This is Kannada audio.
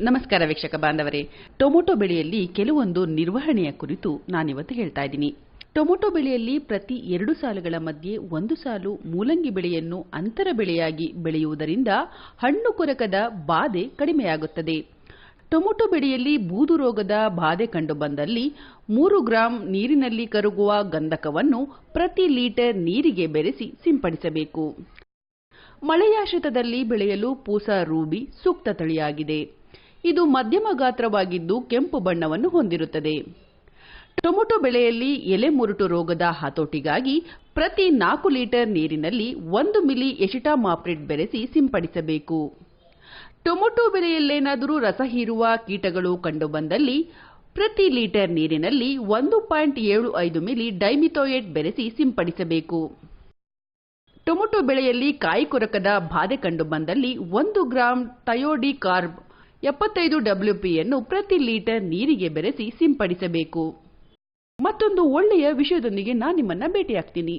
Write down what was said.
ನಮಸ್ಕಾರ ವೀಕ್ಷಕ ಬಾಂಧವರೇ, ಟೊಮೊಟೊ ಬೆಳೆಯಲ್ಲಿ ಕೆಲವೊಂದು ನಿರ್ವಹಣೆಯ ಕುರಿತು ನಾನಿವತ್ತು ಹೇಳ್ತಾ ಇದ್ದೀನಿ. ಟೊಮೊಟೊ ಬೆಳೆಯಲ್ಲಿ ಪ್ರತಿ 2 ಸಾಲುಗಳ ಮಧ್ಯೆ ಒಂದು ಸಾಲು ಮೂಲಂಗಿ ಬೆಳೆಯನ್ನು ಅಂತರ ಬೆಳೆಯಾಗಿ ಬೆಳೆಯುವುದರಿಂದ ಹಣ್ಣು ಕೊರಕದ ಬಾಧೆ ಕಡಿಮೆಯಾಗುತ್ತದೆ. ಟೊಮೊಟೊ ಬೆಳೆಯಲ್ಲಿ ಬೂದು ರೋಗದ ಬಾಧೆ ಕಂಡುಬಂದಲ್ಲಿ 3 ಗ್ರಾಂ ನೀರಿನಲ್ಲಿ ಕರಗುವ ಗಂಧಕವನ್ನು ಪ್ರತಿ ಲೀಟರ್ ನೀರಿಗೆ ಬೆರೆಸಿ ಸಿಂಪಡಿಸಬೇಕು. ಮಳೆಯಾಶ್ರಿತದಲ್ಲಿ ಬೆಳೆಯಲು ಪೂಸಾ ರೂಬಿ ಸೂಕ್ತ ತಳಿಯಾಗಿದೆ. ಇದು ಮಧ್ಯಮ ಗಾತ್ರವಾಗಿದ್ದು ಕೆಂಪು ಬಣ್ಣವನ್ನು ಹೊಂದಿರುತ್ತದೆ. ಟೊಮೊಟೊ ಬೆಳೆಯಲ್ಲಿ ಎಲೆ ಮುರುಟು ರೋಗದ ಹತೋಟಿಗಾಗಿ ಪ್ರತಿ 4 ಲೀಟರ್ ನೀರಿನಲ್ಲಿ 1 ಮಿಲಿ ಎಸಿಟಾಮಾಪ್ರಿಡ್ ಬೆರೆಸಿ ಸಿಂಪಡಿಸಬೇಕು. ಟೊಮೊಟೊ ಬೆಳೆಯಲ್ಲೇನಾದರೂ ರಸ ಹೀರುವ ಕೀಟಗಳು ಕಂಡುಬಂದಲ್ಲಿ ಪ್ರತಿ ಲೀಟರ್ ನೀರಿನಲ್ಲಿ 1.75 ಮಿಲಿ ಡೈಮಿಥೋಯೇಟ್ ಬೆರೆಸಿ ಸಿಂಪಡಿಸಬೇಕು. ಟೊಮೊಟೊ ಬೆಳೆಯಲ್ಲಿ ಕಾಯಿ ಕೊರಕದ ಬಾಧೆ ಕಂಡುಬಂದಲ್ಲಿ 1 ಗ್ರಾಂ ಥಯೋಡಿ ಕಾರ್ಬ್ 75 WPಯನ್ನು ಪ್ರತಿ ಲೀಟರ್ ನೀರಿಗೆ ಬೆರೆಸಿ ಸಿಂಪಡಿಸಬೇಕು. ಮತ್ತೊಂದು ಒಳ್ಳೆಯ ವಿಷಯದೊಂದಿಗೆ ನಾನು ನಿಮ್ಮನ್ನ ಭೇಟಿಯಾಗ್ತೀನಿ.